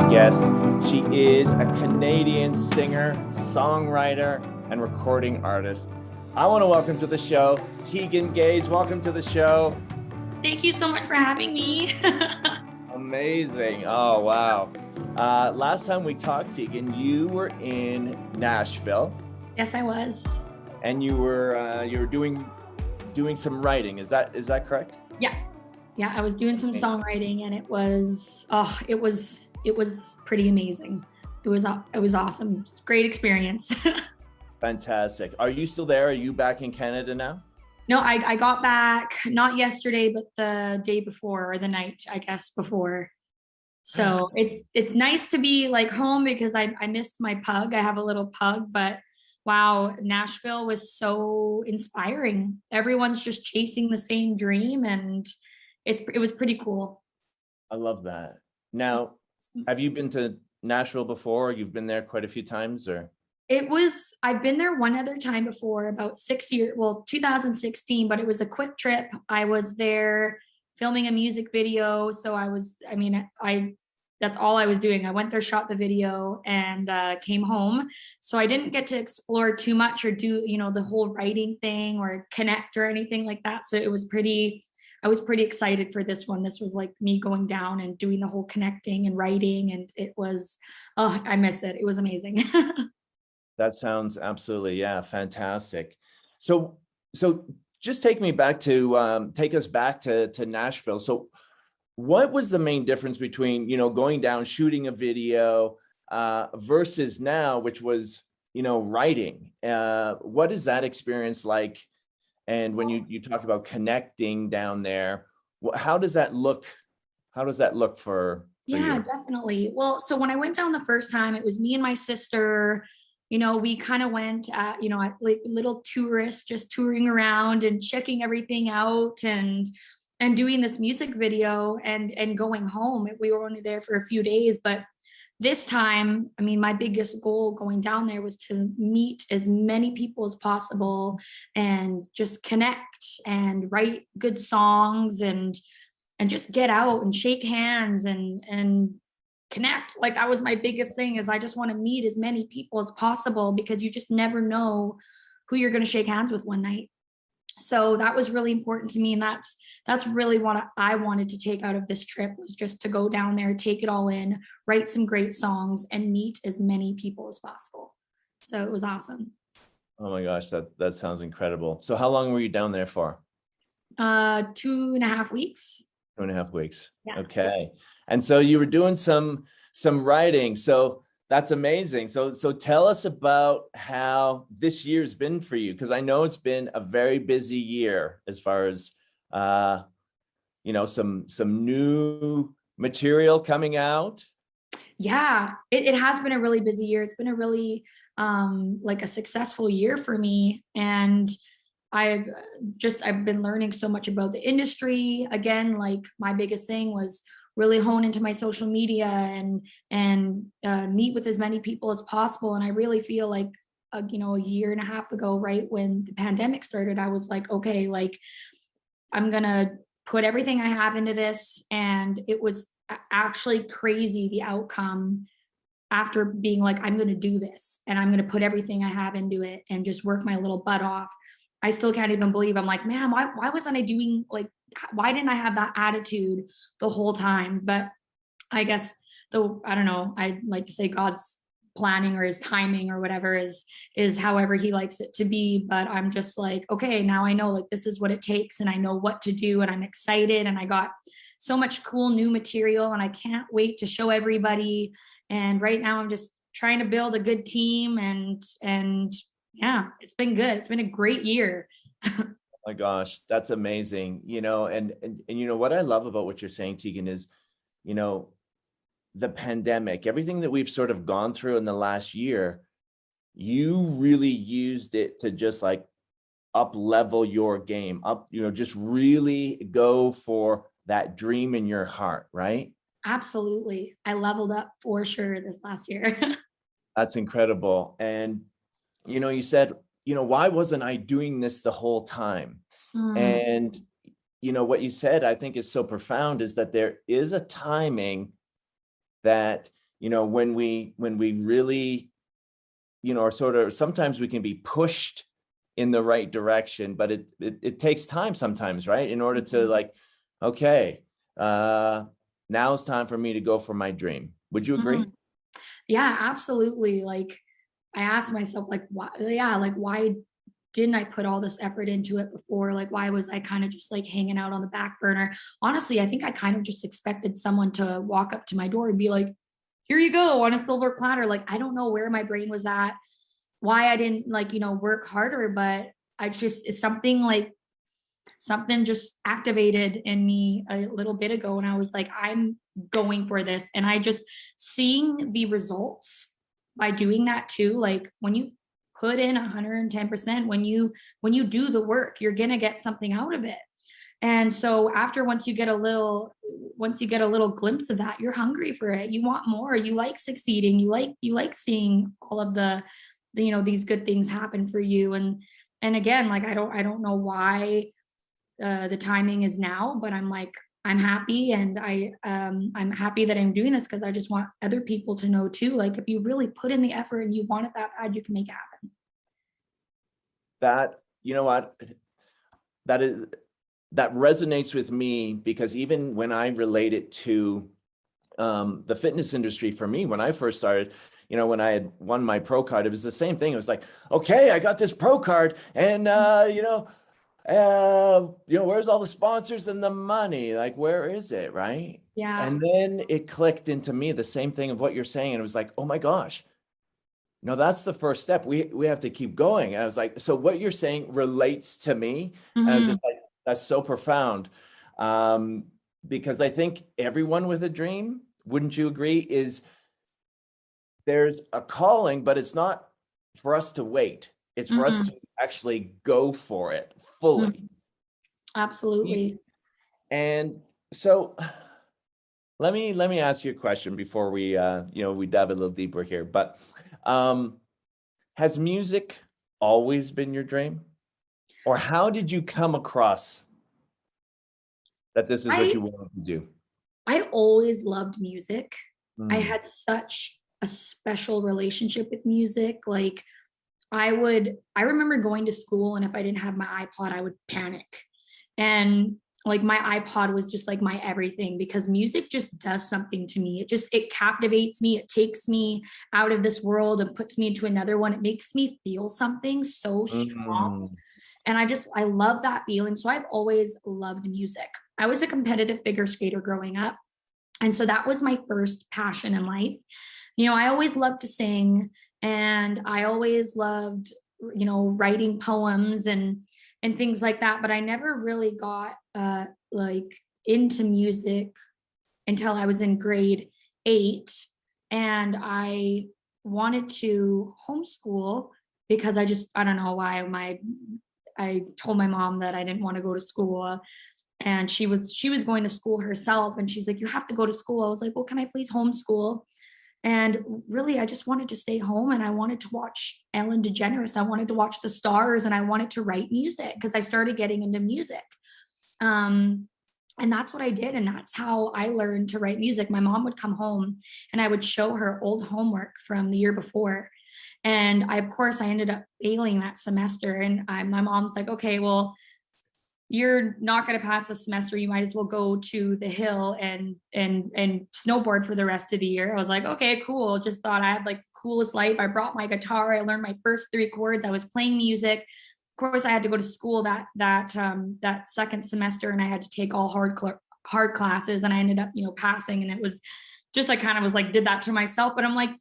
guest. She is a Canadian singer, songwriter, and recording artist. I want to welcome to the show, Teigen Gayse. Welcome to the show. Thank you so much for having me. Amazing. Oh, wow. Last time we talked, Teigen, you were in Nashville. Yes, I was. And you were doing some writing. Is that correct? Yeah, I was doing some songwriting, and it was pretty amazing. It was awesome. Great experience. Fantastic. Are you still there? Are you back in Canada now? No, I got back not yesterday, but the day before, or the night, I guess, before. So it's nice to be like home because I missed my pug. I have a little pug, but wow, Nashville was so inspiring. Everyone's just chasing the same dream, and it was pretty cool. I love that. Now, have you been to Nashville before? You've been there quite a few times, or? I've been there one other time before, about 6 years, well, 2016, but it was a quick trip. I was there filming a music video. So that's all I was doing. I went there, shot the video, and came home. So I didn't get to explore too much or do, the whole writing thing or connect or anything like that. So I was pretty excited for this one. This was like me going down and doing the whole connecting and writing. And it was, I miss it. It was amazing. That sounds absolutely, fantastic. So just take us back to Nashville. So what was the main difference between, going down, shooting a video versus now, which was, writing? What is that experience like? And when you talk about connecting down there, how does that look? How does that look for Yeah, you? definitely. Well, so when I went down the first time, it was me and my sister. We kind of went at like little tourists, just touring around and checking everything out and doing this music video and going home. We were only there for a few days, but this time, my biggest goal going down there was to meet as many people as possible and just connect and write good songs and just get out and shake hands and connect. Like, that was my biggest thing, is I just want to meet as many people as possible, because you just never know who you're going to shake hands with one night. So that was really important to me, and that's really what I wanted to take out of this trip, was just to go down there, take it all in, write some great songs, and meet as many people as possible. So it was awesome. Oh my gosh, that sounds incredible. So how long were you down there for? 2.5 weeks. 2.5 weeks. Yeah. Okay. And so you were doing some writing. So that's amazing. So tell us about how this year's been for you, because I know it's been a very busy year as far as some new material coming out. Yeah, it has been a really busy year. It's been a really like a successful year for me, and I've been learning so much about the industry. Again, like, my biggest thing was really hone into my social media and meet with as many people as possible. And I really feel like, a year and a half ago, right when the pandemic started, I was like, okay, like, I'm gonna put everything I have into this. And it was actually crazy, the outcome, after being like, I'm gonna do this and I'm gonna put everything I have into it and just work my little butt off. I still can't even believe, I'm like, man, why wasn't I doing, like, why didn't I have that attitude the whole time? But I guess, I don't know, I like to say God's planning, or his timing, or whatever, is however he likes it to be. But I'm just like, okay, now I know, like, this is what it takes, and I know what to do, and I'm excited, and I got so much cool new material, and I can't wait to show everybody. And right now I'm just trying to build a good team, and yeah, it's been good. It's been a great year. Oh my gosh, that's amazing. And what I love about what you're saying, Teigen, is, the pandemic, everything that we've sort of gone through in the last year, you really used it to just like up level your game up, just really go for that dream in your heart, right? Absolutely. I leveled up for sure this last year. That's incredible. And you said, why wasn't I doing this the whole time? And what you said, I think, is so profound, is that there is a timing that when we really, are sort of, sometimes we can be pushed in the right direction, but it takes time sometimes, right? In order to like, okay, now it's time for me to go for my dream. Would you agree? Mhm. Yeah, absolutely. Like I asked myself, like, why, yeah, like, why didn't I put all this effort into it before? Like, why was I kind of just like hanging out on the back burner? Honestly, I think I kind of just expected someone to walk up to my door and be like, here you go on a silver platter. Like, I don't know where my brain was at, why I didn't like, work harder, but I just, it's something like, something just activated in me a little bit ago. And I was like, I'm going for this. And I just seeing the results by doing that too. Like when you put in 110%, when you do the work, you're gonna get something out of it. And so after once you get a little glimpse of that, you're hungry for it. You want more. You like succeeding. You like seeing all of these good things happen for you. And again, like I don't know why the timing is now, but I'm like, I'm happy, and I'm happy that I'm doing this because I just want other people to know too. Like if you really put in the effort and you want it that bad, you can make it happen. That, you know what, that is, that resonates with me, because even when I relate it to the fitness industry, for me, when I first started, when I had won my pro card, it was the same thing. It was like, okay, I got this pro card, and where's all the sponsors and the money? Like, where is it, right? Yeah. And then it clicked into me, the same thing of what you're saying, and it was like, oh my gosh, no, that's the first step. We have to keep going. And I was like, so what you're saying relates to me. And I was Hmm. just like, that's so profound. Um, because I think everyone with a dream, wouldn't you agree, is there's a calling, but it's not for us to wait. It's for us Hmm. to actually go for it fully. Absolutely. And so let me ask you a question before we dive a little deeper here. But um, has music always been your dream? Or how did you come across that this is what I you wanted to do? I always loved music. I Mm, had such a special relationship with music. Like I remember going to school, and if I didn't have my iPod, I would panic. And like my iPod was just like my everything, because music just does something to me. It captivates me. It takes me out of this world and puts me into another one. It makes me feel something so strong. mm, And I love that feeling. So I've always loved music. I was a competitive figure skater growing up. And so that was my first passion in life. I always loved to sing, and I always loved, writing poems and things like that. But I never really got like into music until I was in grade 8. And I wanted to homeschool because I don't know why I told my mom that I didn't want to go to school, and she was going to school herself, and she's like, you have to go to school. I was like, well, can I please homeschool? And really, I just wanted to stay home, and I wanted to watch Ellen DeGeneres. I wanted to watch the stars, and I wanted to write music because I started getting into music. um, and that's what I did, and that's how I learned to write music. My mom would come home, and I would show her old homework from the year before, and of course I ended up failing that semester. And my mom's like, okay, well, you're not going to pass the semester. You might as well go to the hill and snowboard for the rest of the year. I was like, okay, cool. Just thought I had like the coolest life. I brought my guitar. I learned my first 3 chords. I was playing music. Of course, I had to go to school that second semester, and I had to take all hard classes, and I ended up passing. And it was just, I kind of was like, did that to myself. But I'm like,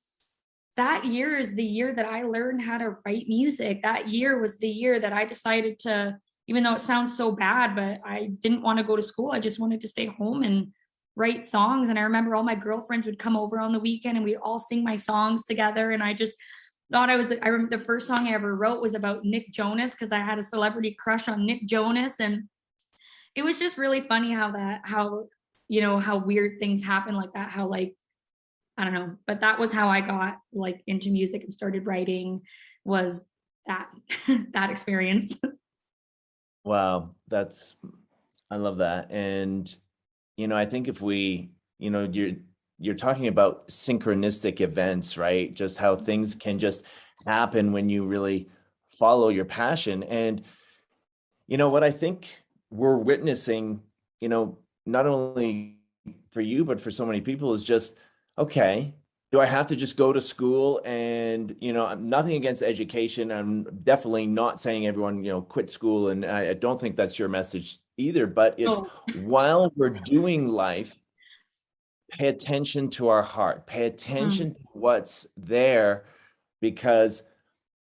that year is the year that I learned how to write music. That year was the year that I decided to, even though it sounds so bad, but I didn't want to go to school. I just wanted to stay home and write songs. And I remember all my girlfriends would come over on the weekend, and we'd all sing my songs together. And I just thought I remember the first song I ever wrote was about Nick Jonas, because I had a celebrity crush on Nick Jonas. And it was just really funny how weird things happen like that. How, like, I don't know, but that was how I got like into music and started writing, was that that experience. wow, I love that. And I think if we, you're you're talking about synchronistic events, right? Just how things can just happen when you really follow your passion. And what I think we're witnessing, not only for you, but for so many people is just, okay, do I have to just go to school? And, I'm nothing against education. I'm definitely not saying everyone, quit school. And I don't think that's your message either, but it's Oh, while we're doing life, pay attention to our heart, pay mm, attention to what's there, because,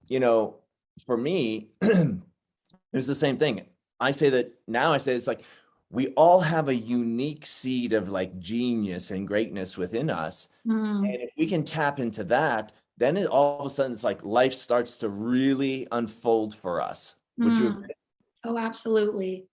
you know, for me, it's the same thing. I say it's like we all have a unique seed of like genius and greatness within us. mm, And if we can tap into that, then all of a sudden it's like life starts to really unfold for us. Would you mm. agree? Oh, absolutely.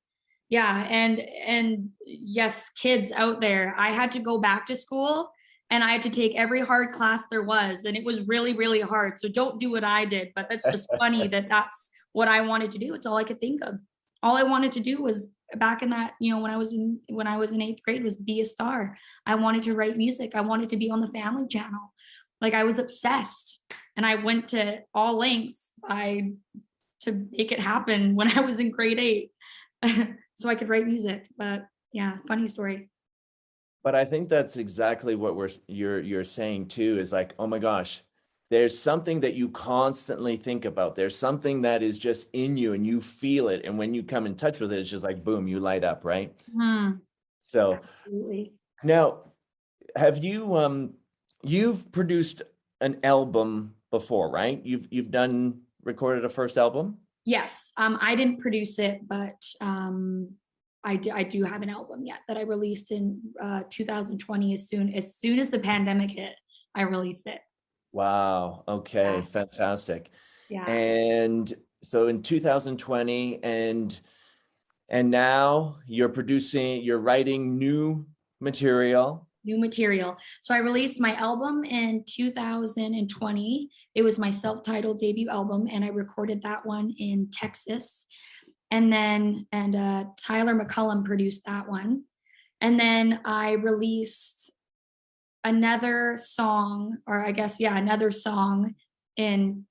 Yeah, and yes, kids out there, I had to go back to school and I had to take every hard class there was, and it was really, really hard. So don't do what I did, but that's just funny that that's what I wanted to do. It's all I could think of. All I wanted to do was back in that, when I was in eighth grade was be a star. I wanted to write music. I wanted to be on the Family Channel. Like I was obsessed, and I went to all lengths to make it happen when I was in grade eight. So I could write music. But yeah, funny story. But I think that's exactly what you're saying too, is like, oh my gosh, there's something that you constantly think about. There's something that is just in you and you feel it. And when you come in touch with it, it's just like boom, you light up, right? Hmm, So absolutely. now have you've produced an album before, right? You've done recorded a first album? Yes, I didn't produce it, but I do have an album yet that I released in 2020. As soon as the pandemic hit, I released it. Wow. Okay, Yeah, fantastic. yeah. And so in 2020, and now you're writing new material. New material. So I released my album in 2020. It was my self-titled debut album, and I recorded that one in Texas. And Tyler McCullum produced that one. And then I released another song, or I guess yeah, another song in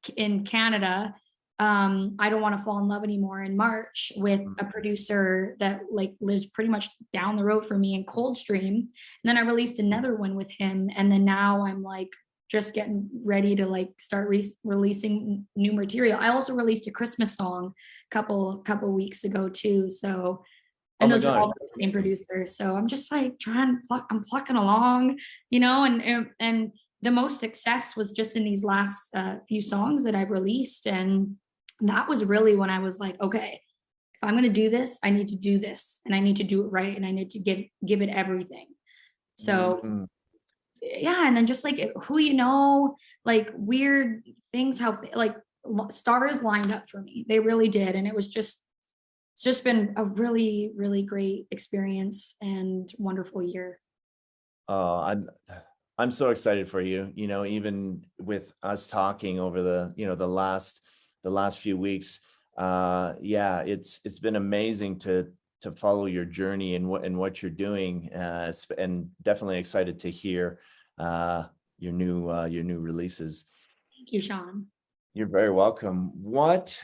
Canada. I don't want to fall in love anymore in March with a producer that like lives pretty much down the road from me in Coldstream. And then I released another one with him, and then now I'm like just getting ready to like start releasing new material. I also released a Christmas song couple weeks ago too. So Oh and my those are gosh, all the that's same amazing. producers. So I'm just like I'm plucking along, and the most success was just in these last few songs that I've released, and that was really when I was like, okay, if I'm going to do this, I need to do this, and I need to do it right, and I need to give it everything. So Mm. yeah, and then just like who like weird things, how like stars lined up for me. They really did, and it's just been a really, really great experience and wonderful year. Oh, I'm so excited for you. Even with us talking over the last few weeks, yeah, it's been amazing to follow your journey and what you're doing, and definitely excited to hear uh, your new releases. Thank you, Sean. You're very welcome. What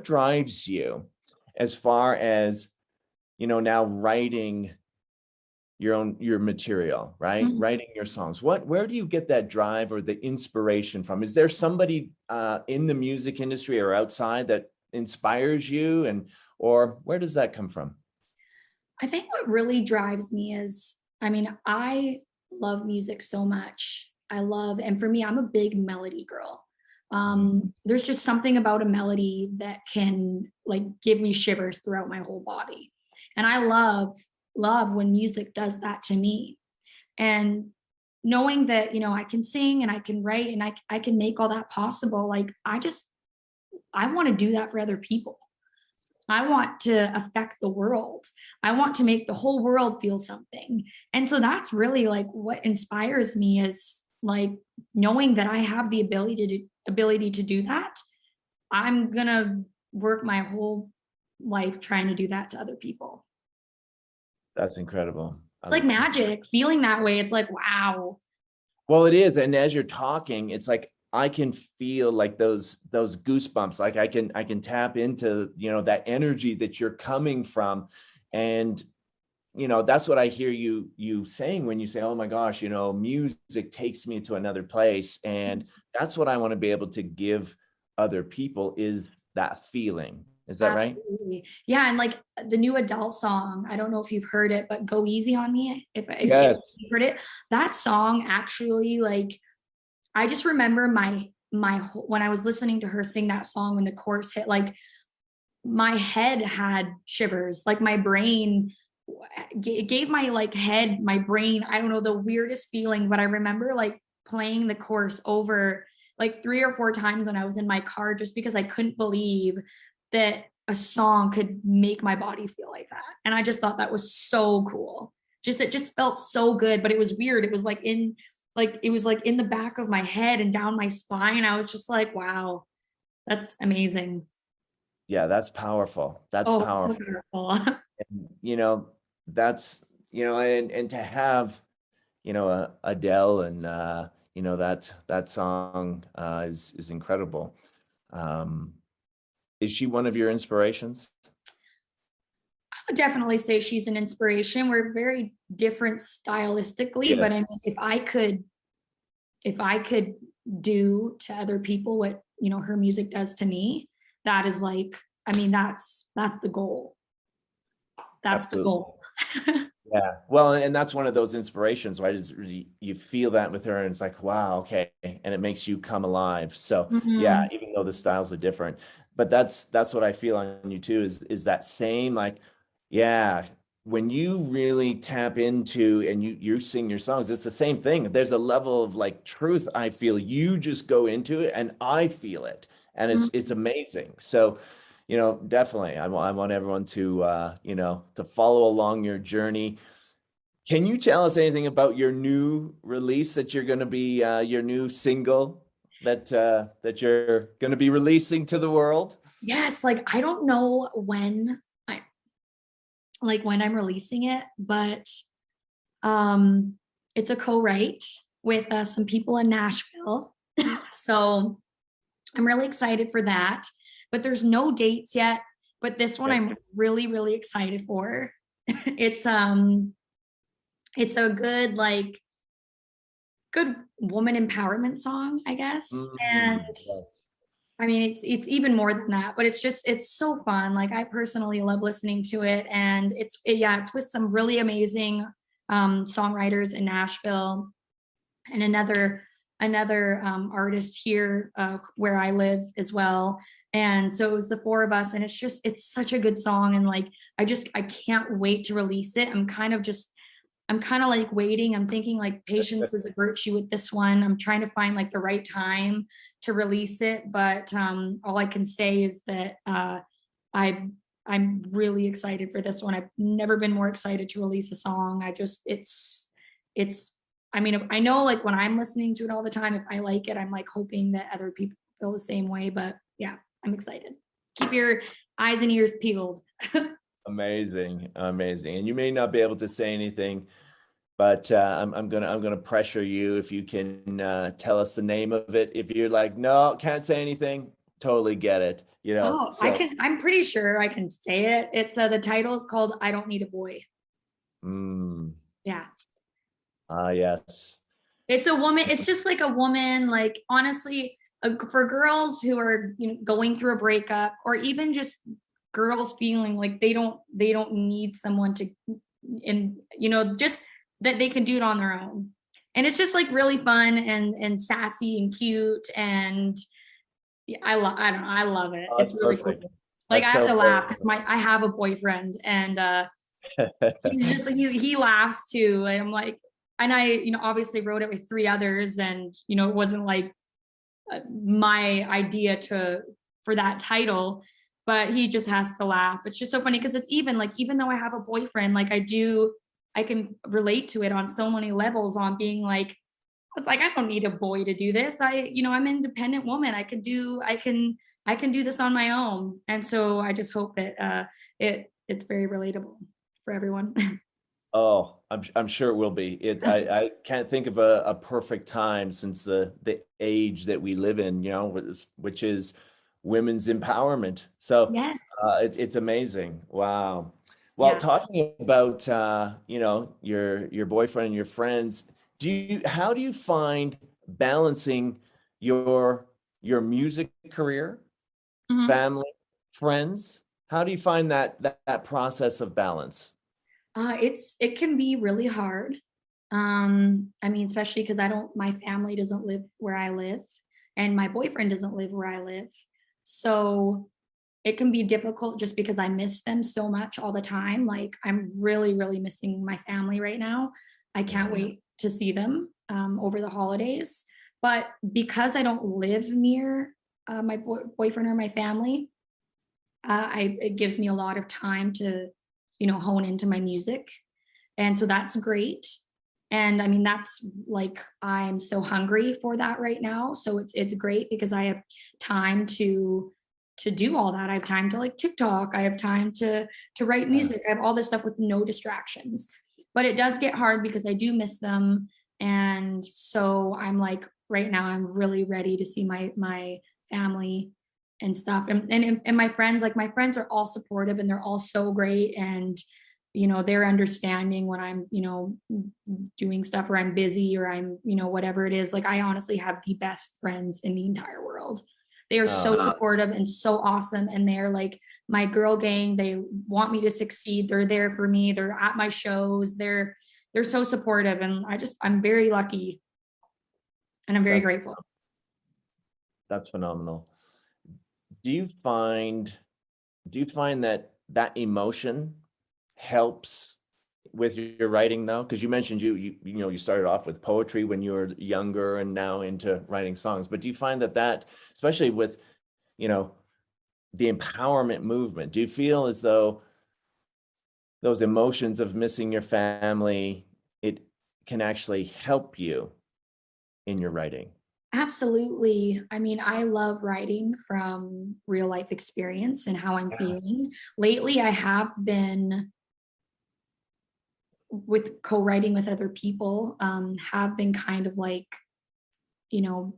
drives you as far as now writing your material, right? Mhm. Writing your songs. Where do you get that drive or the inspiration from? Is there somebody in the music industry or outside that inspires you, or where does that come from? I think what really drives me is, I mean, I love music so much. And for me, I'm a big melody girl. There's just something about a melody that can like give me shivers throughout my whole body. And I love when music does that to me. And knowing that, I can sing and I can write and I can make all that possible. Like I want to do that for other people. I want to affect the world. I want to make the whole world feel something. And so that's really like what inspires me is like knowing that I have the ability to do that. I'm going to work my whole life trying to do that to other people. That's incredible. It's like magic feeling that way. It's like, wow. Well, it is. And as you're talking, it's like I can feel like those goosebumps. Like I can tap into, that energy that you're coming from. And that's what I hear you saying when you say, oh my gosh, music takes me to another place. And that's what I want to be able to give other people, is that feeling. Is that right? Absolutely. Yeah. And like the new Adele song, I don't know if you've heard it, but Go Easy on Me. If Yes. you've heard it, that song actually, like, I just remember when I was listening to her sing that song, when the chorus hit, like my head had shivers, like my brain, it gave my like head, my brain, I don't know, the weirdest feeling. But I remember like playing the chorus over like 3 or 4 times when I was in my car, just because I couldn't believe that a song could make my body feel like that. And I just thought that was so cool. Just it just felt so good, but it was weird. It was like in the back of my head and down my spine. I was just like, wow, that's amazing. Yeah, that's powerful. That's Oh, so powerful. beautiful. You know, that's, and to have, Adele, and that song is incredible. Um, is she one of your inspirations? I would definitely say she's an inspiration. We're very different stylistically, but I Yes, mean, if I could do to other people what, her music does to me, that is like, I mean, that's the goal. That's the absolutely. goal. Yeah. Well, and that's one of those inspirations, right? Is you feel that with her, and it's like, wow, okay, and it makes you come alive. So yeah, Mhm. even though the styles are different, but that's what I feel on you too. Is that same, like, yeah, when you really tap into and you sing your songs, it's the same thing. There's a level of like truth. I feel you just go into it, and I feel it, and it's Mhm. amazing. So definitely, I want everyone to to follow along your journey. Can you tell us anything about your new release that you're going to be your new single that you're going to be releasing to the world? Yes, like I don't know when I'm releasing it, but um it's a co-write with some people in Nashville. So I'm really excited for that. But there's no dates yet. But this one Okay. I'm really, really excited for. It's a good woman empowerment song, I guess. And Yes. I mean, it's even more than that, but it's so fun. Like I personally love listening to it, and yeah, it's with some really amazing songwriters in Nashville, and another artist here where I live as well. And so it was the four of us, and it's such a good song, and like I can't wait to release it. I'm kind of like waiting. I'm thinking like patience is a virtue with this one. I'm trying to find like the right time to release it. But all I can say is that I've I'm really excited for this one. I've never been more excited to release a song. It's I mean, I know like when I'm listening to it all the time, if I like it, I'm like hoping that other people feel the same way. But yeah, I'm excited. Keep your eyes and ears peeled. Amazing, amazing. And you may not be able to say anything, but I'm gonna pressure you if you can tell us the name of it. If you're like, no, can't say anything, totally get it. Oh, So I'm pretty sure I can say it. It's the title is called I Don't Need a Boy. mm, Yeah. yes. It's a woman, it's just like a woman, like honestly, for girls who are, going through a breakup, or even just girls feeling like they don't need someone to, and just that they can do it on their own. And it's just like really fun and sassy and cute, and yeah, I don't know, I love it. Oh, It's that's really cool. perfect. Like That's I have so to laugh because perfect. I have a boyfriend, and he's just he laughs too. And I'm like, and I, obviously wrote it with three others, and it wasn't like my idea for that title, but he just has to laugh. It's just so funny because it's even like, even though I have a boyfriend, like I can relate to it on so many levels, on being like, it's like I don't need a boy to do this. I'm an independent woman. I can do this on my own. And so I just hope that it's very relatable for everyone. Oh, I'm sure it will be. I can't think of a perfect time since the age that we live in, which is women's empowerment. So Yes. it's amazing. Wow. Well, Yeah. talking about your boyfriend and your friends, how do you find balancing your your music career, Mhm. family, friends? How do you find that process of balance? It can be really hard. I mean, especially because my family doesn't live where I live, and my boyfriend doesn't live where I live. So it can be difficult just because I miss them so much all the time. Like I'm really, really missing my family right now. I can't Mhm. wait to see them over the holidays. But because I don't live near my boyfriend or my family, it gives me a lot of time to, hone into my music, and so that's great. And I mean, that's like I'm so hungry for that right now. So it's great because I have time to do all that. I have time to like TikTok. I have time to write Yeah. music. I have all this stuff with no distractions. But it does get hard because I do miss them. And so I'm like right now I'm really ready to see my family and stuff. And my friends, like my friends are all supportive and they're all so great, and they're understanding when I'm doing stuff or I'm busy or I'm whatever it is. Like I honestly have the best friends in the entire world. They are so supportive and so awesome, and they're like my girl gang. They want me to succeed. They're there for me. They're at my shows. They're so supportive, and I'm very lucky and I'm very That grateful. that's phenomenal. Do you find do you find that emotion helps with your writing though? Because you mentioned you started off with poetry when you were younger and now into writing songs. But do you find that especially with you know the empowerment movement, do you feel as though those emotions of missing your family, it can actually help you in your writing? Absolutely. I mean, I love writing from real life experience and how I'm Yeah. feeling. Lately, I have been with co-writing with other people, have been kind of like, you know,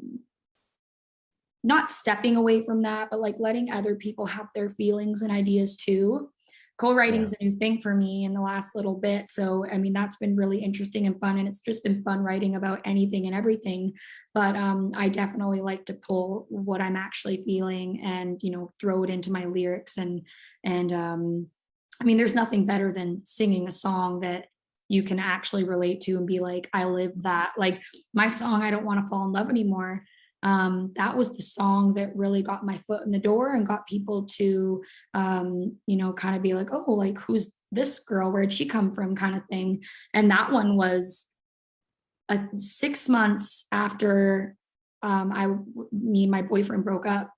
not stepping away from that, but like letting other people have their feelings and ideas too. Co-writing Yeah. is a new thing for me in the last little bit. So, I mean, that's been really interesting and fun. And it's just been fun writing about anything and everything. But I definitely like to pull what I'm actually feeling and, throw it into my lyrics. And I mean, there's nothing better than singing a song that you can actually relate to and be like, I live that. Like my song, I Don't Want to Fall in Love Anymore, that was the song that really got my foot in the door and got people to kind of be like, oh, like who's this girl, where'd she come from, kind of thing. And that one was 6 months after I me and my boyfriend broke up.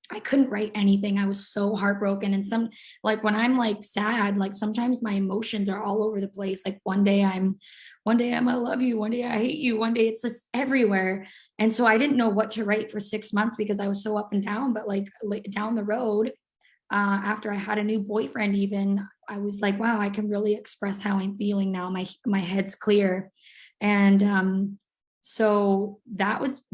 I couldn't write anything. I was so heartbroken. And like when I'm like sad, like sometimes my emotions are all over the place. Like one day I'm I love you, one day I hate you, one day it's just everywhere. And so I didn't know what to write for 6 months because I was so up and down. But like down the road, after I had a new boyfriend, even I was like, wow, I can really express how I'm feeling now. My head's clear. And so that was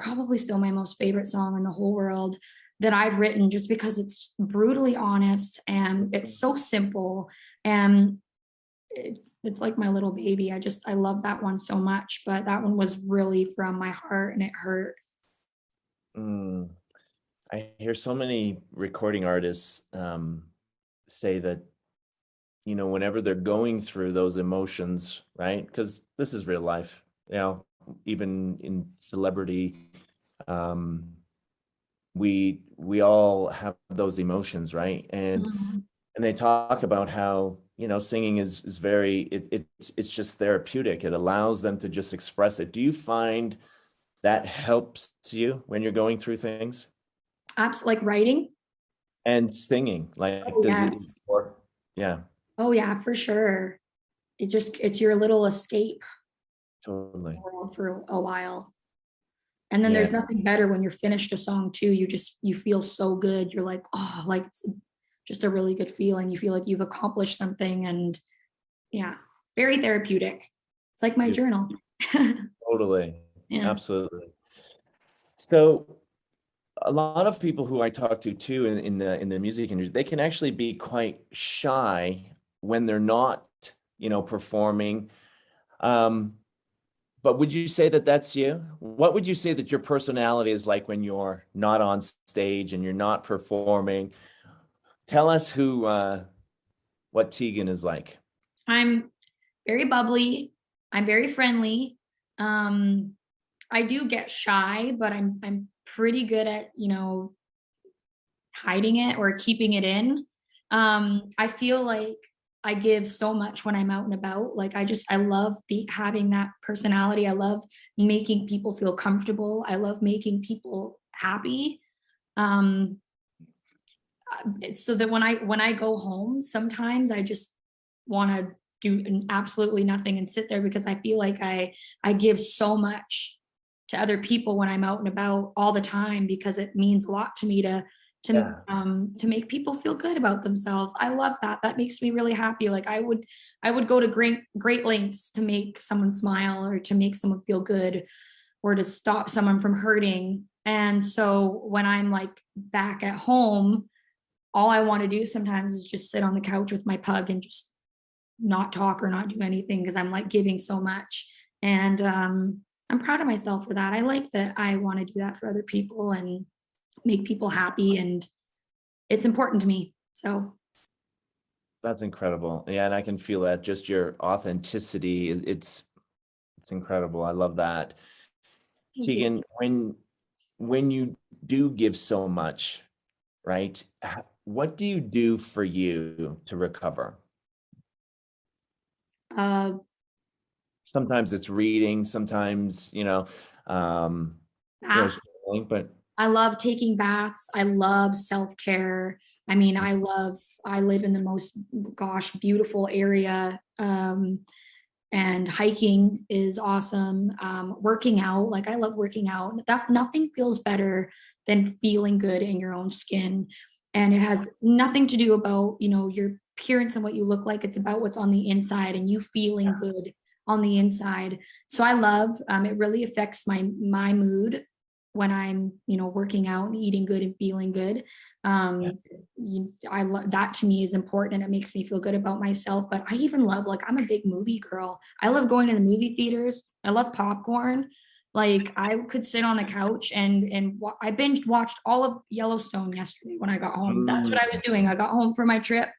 probably still my most favorite song in the whole world that I've written, just because it's brutally honest and it's so simple, and it's like my little baby. I love that one so much, but that one was really from my heart and it hurt. Mm. I hear so many recording artists say that, whenever they're going through those emotions, right? Because this is real life, even in celebrity, um, we all have those emotions, right? Mhm. And they talk about how, singing is very it's just therapeutic. It allows them to just express it. Do you find that helps you when you're going through things? Absolutely, like writing. And singing, like, Oh does it yes. or yeah, Oh yeah, for sure. It's your little escape totally. world for a while. And then Yeah. there's nothing better when you're finished a song too. You feel so good. You're like, oh, like it's just a really good feeling. You feel like you've accomplished something, and yeah. very therapeutic. It's like my You journal. totally, Yeah. absolutely. So a lot of people who I talk to too in the music industry, they can actually be quite shy when they're not, performing. Um, but would you say that that's you? What would you say that your personality is like when you're not on stage and you're not performing? Tell us what Teigen is like. I'm very bubbly. I'm very friendly. Um, I do get shy, but I'm pretty good at, hiding it or keeping it in. I feel like I give so much when I'm out and about. Like I love having that personality. I love making people feel comfortable. I love making people happy. Um, so that when I go home, sometimes I just want to do absolutely nothing and sit there because I feel like I give so much to other people when I'm out and about all the time because it means a lot to me to make people feel good about themselves. I love that. That makes me really happy. Like I would go to great lengths to make someone smile or to make someone feel good or to stop someone from hurting. And so when I'm like back at home, all I want to do sometimes is just sit on the couch with my pug and just not talk or not do anything because I'm like giving so much. And I'm proud of myself for that. I like that I want to do that for other people and make people happy. And it's important to me. So That's incredible. Yeah, and I can feel that just your authenticity. It's incredible. I love that. thank you. Tegan, when you do give so much, right? What do you do for you to recover? Uh, Sometimes it's reading, sometimes, um, baths. journaling, but I love taking baths. I love self-care. I mean, I live in the most, gosh, beautiful area. And hiking is awesome. Working out, like I love working out. That nothing feels better than feeling good in your own skin. And it has nothing to do about, your appearance and what you look like. It's about what's on the inside and you feeling good on the inside. So I love it really affects my mood when I'm, working out and eating good and feeling good. yeah. I love that to me is important and it makes me feel good about myself. But I even love, like, I'm a big movie girl. I love going to the movie theaters. I love popcorn. Like I could sit on the couch and I binge watched all of Yellowstone yesterday when I got home. That's what I was Mm. doing. I got home from my trip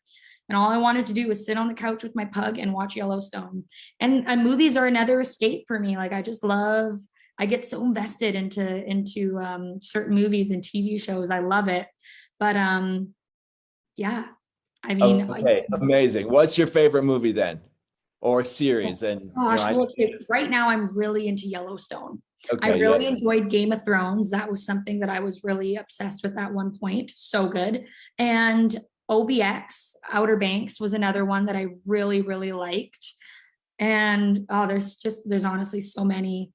and all I wanted to do was sit on the couch with my pug and watch Yellowstone. And movies are another escape for me. Like I just love I get so invested into certain movies and TV shows. I love it. But yeah, I mean, Okay, amazing. What's your favorite movie then? Or series? And gosh, I well, okay, right now I'm really into Yellowstone. I okay, yeah. really enjoyed Game of Thrones. That was something that I was really obsessed with at one point. So good. And OBX, Outer Banks, was another one that I really, really liked. And oh, there's honestly so many.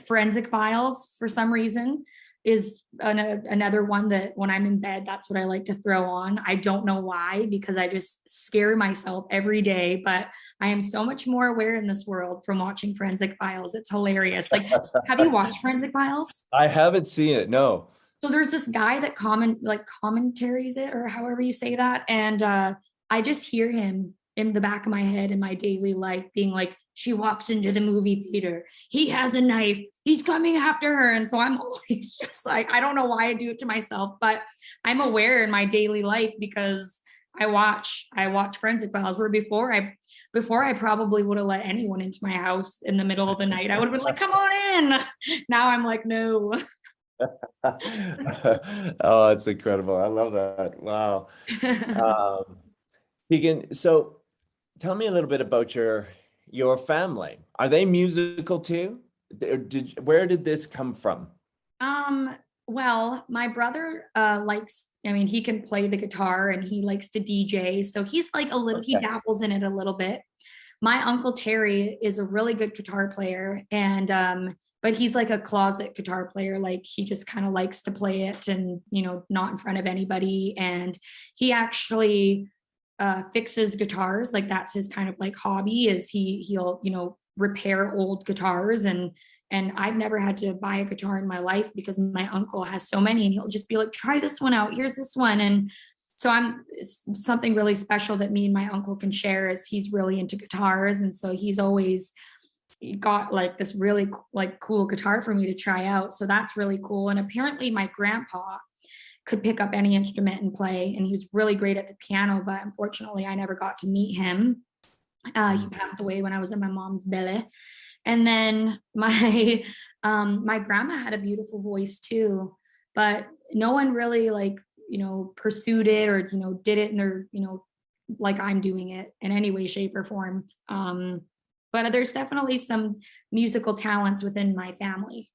Forensic Files, for some reason, is another one that when I'm in bed, that's what I like to throw on. I don't know why, because I just scare myself every day, but I am so much more aware in this world from watching Forensic Files. It's hilarious. Like, have you watched Forensic Files? I haven't seen it. No. So there's this guy that commentaries it or however you say that. And I just hear him in the back of my head in my daily life being like, she walks into the movie theater. He has a knife. He's coming after her. And so I'm always just like, I don't know why I do it to myself, but I'm aware in my daily life because I watch Forensic Files where before I probably would have let anyone into my house in the middle of the night. I would have been like, come on in. Now I'm like, no. Oh, it's incredible. I love that. Wow. Um, Keegan, so tell me a little bit about your family. Are they musical too? Where did this come from? Um, well, my brother likes, I mean, he can play the guitar and he likes to DJ. So he's like he Okay. dabbles in it a little bit. My uncle Terry is a really good guitar player and but he's like a closet guitar player. Like he just kind of likes to play it and, not in front of anybody. And he actually fixes guitars. Like that's his kind of like hobby, is he'll, you know, repair old guitars. And I've never had to buy a guitar in my life because my uncle has so many, and he'll just be like, try this one out, here's this one. And so it's something really special that me and my uncle can share, is he's really into guitars. And so he's always got like this really like cool guitar for me to try out. So that's really cool. And apparently my grandpa could pick up any instrument and play, and he was really great at the piano, but unfortunately I never got to meet him. He passed away when I was in my mom's belly. And then my my grandma had a beautiful voice too, but no one really like, you know, pursued it or, you know, did it in their, you know, like I'm doing it in any way, shape, or form. But there's definitely some musical talents within my family.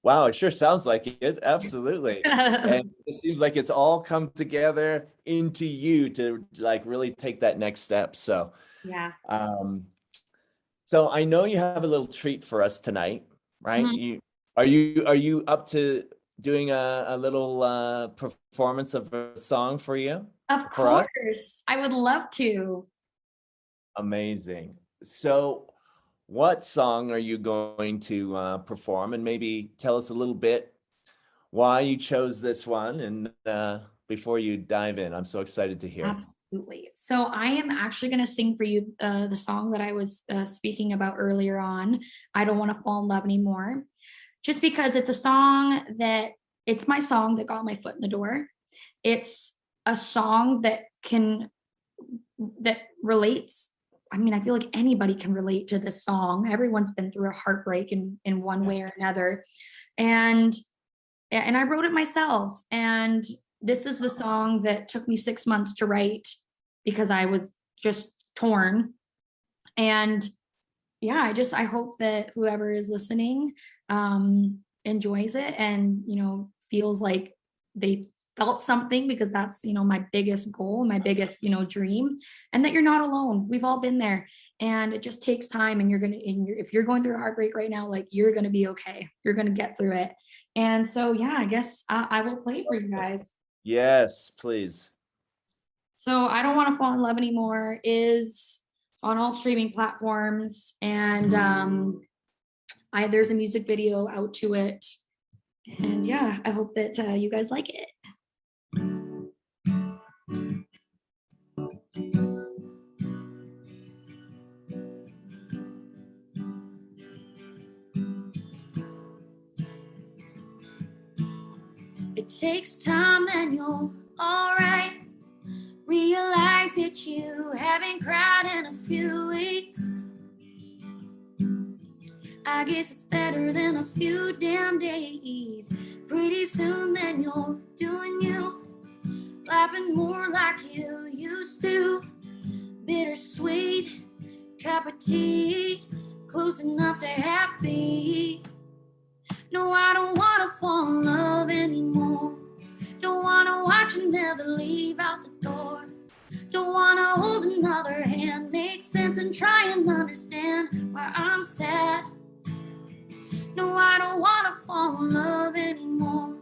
Wow, it sure sounds like it. Absolutely. And it seems like it's all come together into you to like really take that next step. So, Yeah. um, so I know you have a little treat for us tonight, right? Mhm. Are you up to doing a little performance of a song Of for us? course, I would love to. Amazing. So, what song are you going to perform? And maybe tell us a little bit why you chose this one. And before you dive in, I'm so excited to hear. Absolutely. So I am actually going to sing for you the song that I was speaking about earlier on. I don't want to fall in love anymore, just because it's a song that it's my song that got my foot in the door. It's a song that relates. I mean, I feel like anybody can relate to this song. Everyone's been through a heartbreak in one Yeah. way or another. And I wrote it myself. And this is the song that took me 6 months to write because I was just torn. And yeah, I hope that whoever is listening enjoys it, and, you know, feels like they felt something, because that's, you know, my biggest goal, my biggest, you know, dream. And that you're not alone. We've all been there. And it just takes time, and if you're going through a heartbreak right now, like, you're gonna be okay. You're gonna get through it. And so yeah, I guess I will play it for you guys. Yes, please. So I Don't Want to Fall in Love Anymore is on all streaming platforms, and I there's a music video out to it. And yeah, I hope that you guys like it. It takes time and you're alright. Realize that you haven't cried in a few weeks. I guess it's better than a few damn days. Pretty soon then you're doing you, laughing more like you used to. Bittersweet cup of tea, close enough to happy. No, I don't wanna fall in love anymore. Don't wanna watch you never leave out the door. Don't wanna hold another hand, make sense and try and understand why I'm sad. No, I don't wanna fall in love anymore.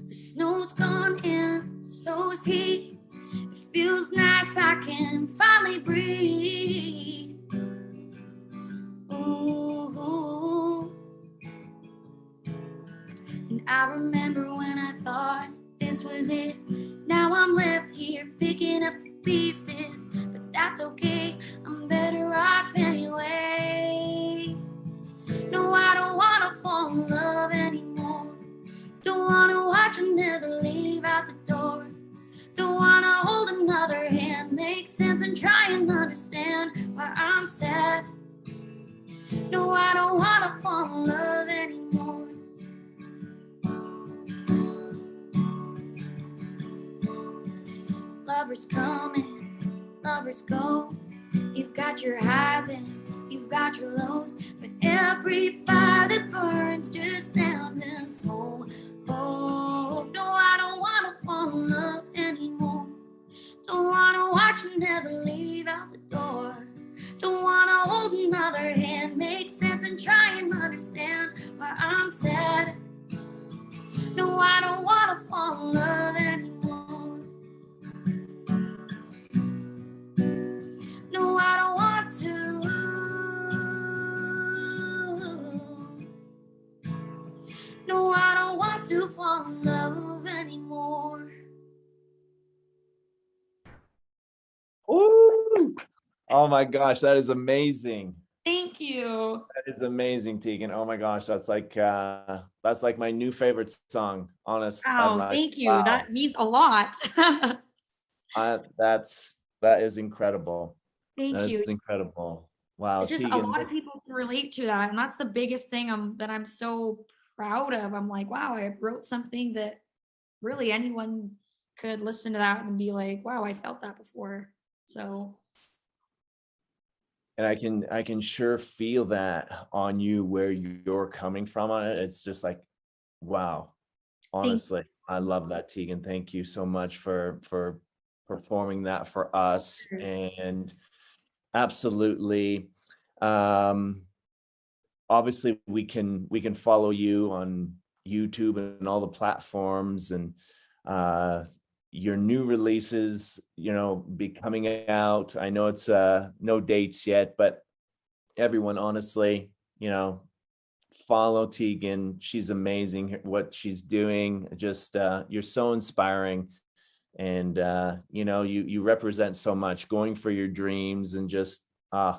The snow's gone and so's he. It feels nice, I can finally breathe. Ooh. And I remember when I thought this was it. Now I'm left here picking up the pieces, but that's okay, I'm better off anyway. No, I don't wanna fall in love anymore. Don't wanna watch another leave out the door. Don't wanna hold another hand, make sense and try and understand why I'm sad. No, I don't wanna fall in love anymore. Lovers come and lovers go. You've got your highs and you've got your lows, but every fire that burns just sounds and so. Oh, no, I don't wanna fall in love anymore. Don't wanna watch another leave out the door. Don't other hand, make sense and try and understand why I'm sad. No, I don't want to fall in love anymore. No, I don't want to. No, I don't want to fall in love anymore. Ooh. Oh my gosh, that is amazing. Thank you. That is amazing, Teigen. Oh my gosh, that's like my new favorite song. Honest, I'm Wow, like, thank you. wow, That means a lot. that is incredible. That Thank is you. incredible. Wow, It's just a Teigen. lot of people can relate to that, and that's the biggest thing that I'm so proud of. I'm like, wow, I wrote something that really anyone could listen to that and be like, wow, I felt that before. So And I can sure feel that on you where you're coming from on it. It's just like, wow. thank Honestly, I love that, Teigen. Thank you so much for performing that for us. you. And absolutely, um, obviously we can follow you on YouTube and all the platforms, and your new releases, be coming out. I know it's no dates yet, but everyone, honestly, follow Teigen. She's amazing what she's doing. Just you're so inspiring, and you represent so much, going for your dreams, and just I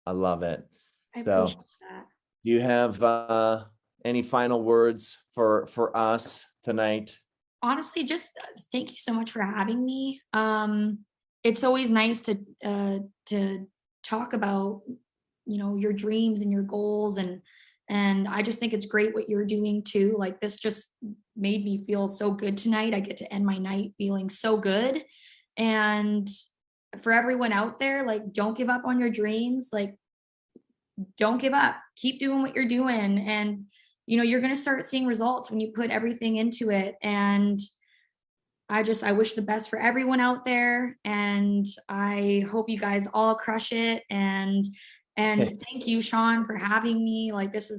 love it. I So appreciate that. do you have any final words for us tonight? Honestly, just thank you so much for having me. It's always nice to talk about your dreams and your goals, and I just think it's great what you're doing too. Like, this just made me feel so good tonight. I get to end my night feeling so good. And for everyone out there, like, don't give up on your dreams. Like, don't give up. Keep doing what you're doing, and you're going to start seeing results when you put everything into it. And I wish the best for everyone out there, and I hope you guys all crush it. And thank you, Sean, for having me. Like, it's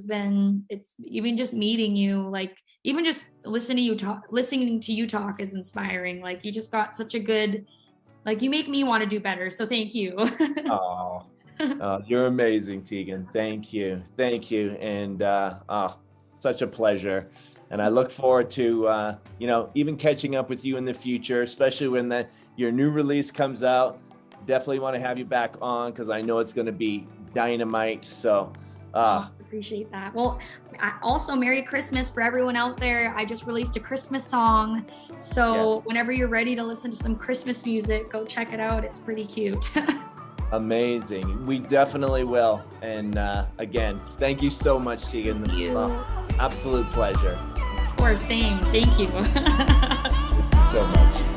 even just meeting you, like, even just listening to you talk is inspiring. Like, you just got such a good, like, you make me want to do better. So thank you. Oh, you're amazing, Teigen. Thank you. Thank you. And such a pleasure. And I look forward to, even catching up with you in the future, especially when your new release comes out. Definitely want to have you back on, because I know it's going to be dynamite. So appreciate that. Well, also Merry Christmas for everyone out there. I just released a Christmas song. So whenever you're ready to listen to some Christmas music, go check it out. It's pretty cute. Amazing. We definitely will. And again, thank you so much, Teigen. Thank you. Absolute pleasure. Of course, same. Thank you. Thank you so much.